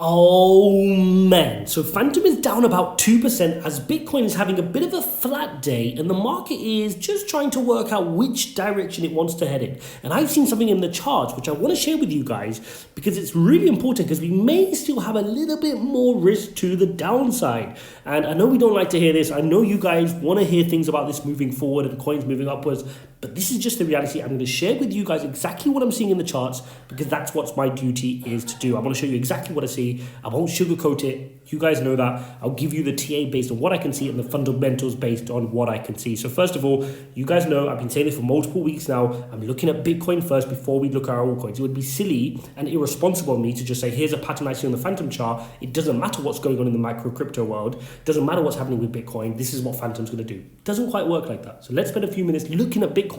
Oh man, so Fantom is down about 2% as Bitcoin is having a bit of a flat day and the market is just trying to work out which direction it wants to head in. And I've seen something in the charts which I want to share with you guys because it's really important because we may still have a little bit more risk to the downside. And I know we don't like to hear this. I know you guys want to hear things about this moving forward and coins moving upwards, but this is just the reality. I'm going to share with you guys exactly what I'm seeing in the charts because that's what my duty is to do. I want to show you exactly what I see. I won't sugarcoat it. You guys know that. I'll give you the TA based on what I can see and the fundamentals based on what I can see. So first of all, you guys know I've been saying this for multiple weeks now. I'm looking at Bitcoin first before we look at our altcoins. It would be silly and irresponsible of me to just say, here's a pattern I see on the Fantom chart. It doesn't matter what's going on in the micro crypto world. It doesn't matter what's happening with Bitcoin. This is what Fantom's going to do. It doesn't quite work like that. So let's spend a few minutes looking at Bitcoin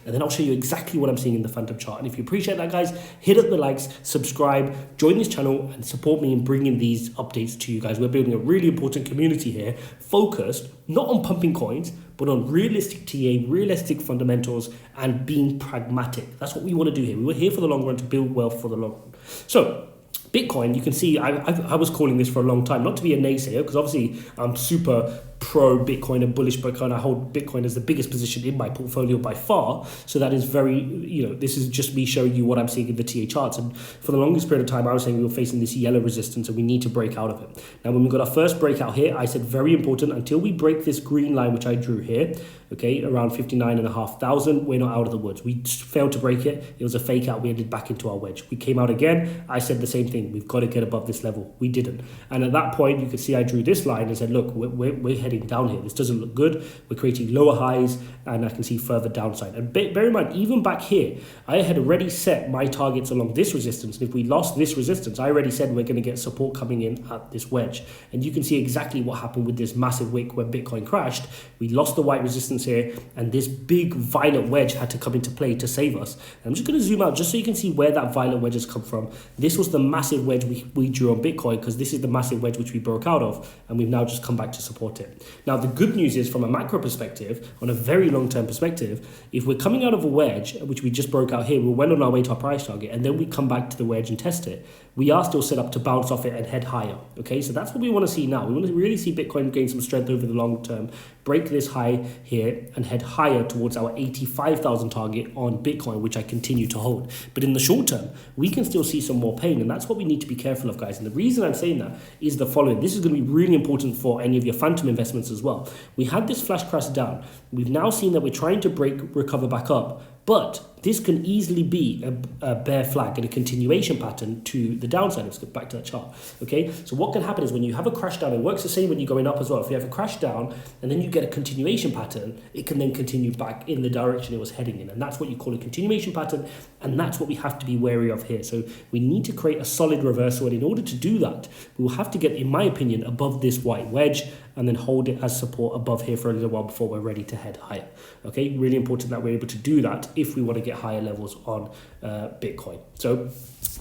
and then I'll show you exactly what I'm seeing in the Fantom chart. And if you appreciate that, guys, hit up the likes, subscribe, join this channel and support me in bringing these updates to you guys. We're building a really important community here, focused not on pumping coins, but on realistic TA, realistic fundamentals, and being pragmatic. That's what we want to do here. We were here for the long run to build wealth for the long run. So Bitcoin, you can see I was calling this for a long time, not to be a naysayer, because obviously I'm super pro Bitcoin and bullish Bitcoin. I hold Bitcoin as the biggest position in my portfolio by far. So that is very, this is just me showing you what I'm seeing in the TA charts. And for the longest period of time, I was saying we were facing this yellow resistance and we need to break out of it. Now, when we got our first breakout here, I said very important until we break this green line, which I drew here, okay, around 59,500, we're not out of the woods. We failed to break it. It was a fake out. We ended back into our wedge. We came out again. I said the same thing. We've got to get above this level. We didn't. And at that point, you could see I drew this line and said, look, we're heading down here. This doesn't look good. We're creating lower highs and I can see further downside. And bear in mind, even back here, I had already set my targets along this resistance. And if we lost this resistance, I already said we're going to get support coming in at this wedge. And you can see exactly what happened with this massive wick when Bitcoin crashed. We lost the white resistance here and this big violet wedge had to come into play to save us. And I'm just going to zoom out just so you can see where that violet wedge has come from. This was the massive wedge we drew on Bitcoin because this is the massive wedge which we broke out of and we've now just come back to support it. Now the good news is from a macro perspective, on a very long-term perspective, if we're coming out of a wedge, which we just broke out here, we're well on our way to our price target, and then we come back to the wedge and test it, we are still set up to bounce off it and head higher. Okay, so that's what we want to see now. We want to really see Bitcoin gain some strength over the long term, break this high here and head higher towards our 85,000 target on Bitcoin, which I continue to hold. But in the short term, we can still see some more pain, and that's what we need to be careful of, guys. And the reason I'm saying that is the following. This is going to be really important for any of your Fantom investments as well. We had this flash crash down. We've now seen that we're trying to recover back up, but this can easily be a bear flag and a continuation pattern to the downside. Let's get back to that chart. Okay, so what can happen is when you have a crash down, it works the same when you're going up as well. If you have a crash down and then you get a continuation pattern, it can then continue back in the direction it was heading in. And that's what you call a continuation pattern. And that's what we have to be wary of here. So we need to create a solid reversal. And in order to do that, we will have to get, in my opinion, above this white wedge and then hold it as support above here for a little while before we're ready to head higher. Okay, really important that we're able to do that if we want to get higher levels on Bitcoin. So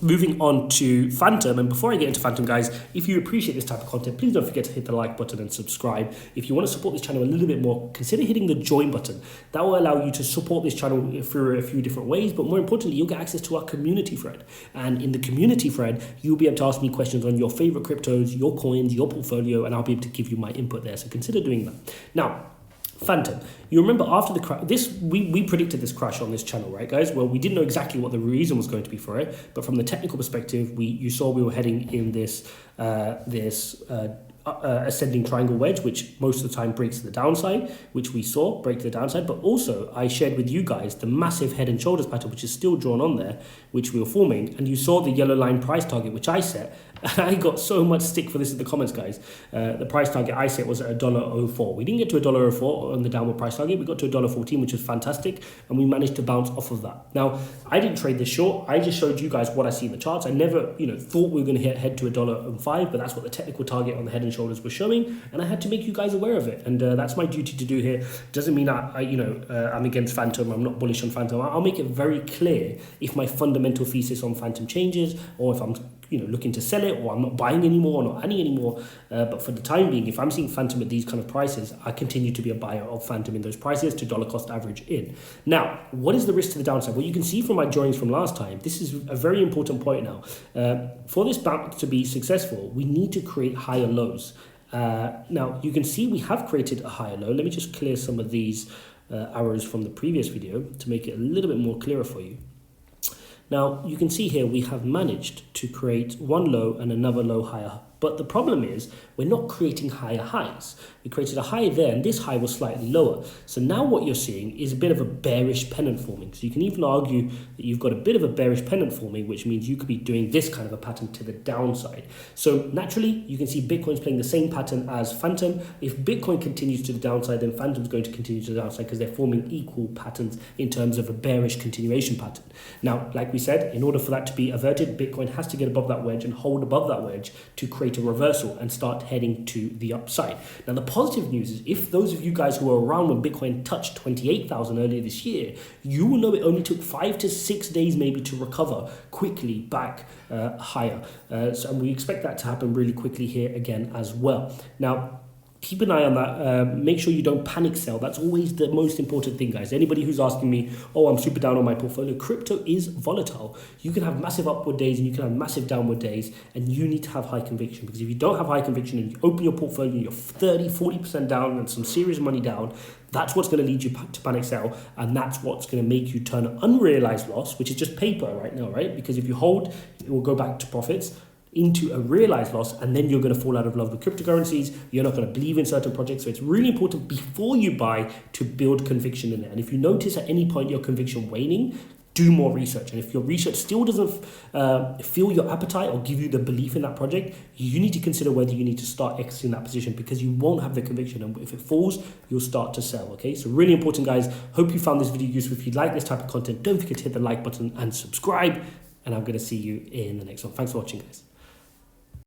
moving on to Fantom, and before I get into Fantom, guys, if you appreciate this type of content, please don't forget to hit the like button and subscribe. If you want to support this channel a little bit more, consider hitting the join button. That will allow you to support this channel through a few different ways, but more importantly, you'll get access to our community thread. And in the community thread, you'll be able to ask me questions on your favorite cryptos, your coins, your portfolio, and I'll be able to give you my input there. So consider doing that. Now, Fantom, you remember after the crash, we predicted this crash on this channel, right, guys? Well, we didn't know exactly what the reason was going to be for it, but from the technical perspective, you saw we were heading in this ascending triangle wedge, which most of the time breaks to the downside, which we saw break to the downside. But also I shared with you guys the massive head and shoulders pattern, which is still drawn on there, which we were forming. And you saw the yellow line price target, which I set. And I got so much stick for this in the comments, guys. The price target I set was at $1.04. We didn't get to $1.04 on the downward price target. We got to $1.14, which was fantastic. And we managed to bounce off of that. Now, I didn't trade this short. I just showed you guys what I see in the charts. I never, thought we were going to head to $1.05, but that's what the technical target on the head and shoulders was showing. And I had to make you guys aware of it. And that's my duty to do here. Doesn't mean I'm against Fantom. I'm not bullish on Fantom. I'll make it very clear if my fundamental thesis on Fantom changes or if I'm looking to sell it, or I'm not buying anymore, or not adding anymore. But for the time being, if I'm seeing Fantom at these kind of prices, I continue to be a buyer of Fantom in those prices to dollar cost average in. Now, what is the risk to the downside? Well, you can see from my drawings from last time, this is a very important point now. For this bounce to be successful, we need to create higher lows. Now, you can see we have created a higher low. Let me just clear some of these arrows from the previous video to make it a little bit more clearer for you. Now, you can see here we have managed to create one low and another low higher. But the problem is we're not creating higher highs. We created a high there and this high was slightly lower. So now what you're seeing is a bit of a bearish pennant forming. So you can even argue that you've got a bit of a bearish pennant forming, which means you could be doing this kind of a pattern to the downside. So naturally, you can see Bitcoin's playing the same pattern as Fantom. If Bitcoin continues to the downside, then Fantom's going to continue to the downside because they're forming equal patterns in terms of a bearish continuation pattern. Now, like we said, in order for that to be averted, Bitcoin has to get above that wedge and hold above that wedge to create a reversal and start heading to the upside. Now, the positive news is if those of you guys who were around when Bitcoin touched 28,000 earlier this year, you will know it only took 5 to 6 days maybe to recover quickly back higher. And we expect that to happen really quickly here again as well. Now, keep an eye on that. Make sure you don't panic sell. That's always the most important thing, guys. Anybody who's asking me, oh, I'm super down on my portfolio, crypto is volatile. You can have massive upward days and you can have massive downward days, and you need to have high conviction, because if you don't have high conviction and you open your portfolio and you're 30-40% down and some serious money down, that's what's going to lead you to panic sell, and that's what's going to make you turn an unrealized loss, which is just paper right now, right? Because if you hold, it will go back to profits, into a realized loss, and then you're going to fall out of love with cryptocurrencies. You're not going to believe in certain projects. So it's really important before you buy to build conviction in it. And if you notice at any point your conviction waning, do more research. And if your research still doesn't fill your appetite or give you the belief in that project, you need to consider whether you need to start exiting that position, because you won't have the conviction, and if it falls, you'll start to sell. Okay, so really important, guys. Hope you found this video useful. If you like this type of content, don't forget to hit the like button and subscribe, and I'm going to see you in the next one. Thanks for watching, guys.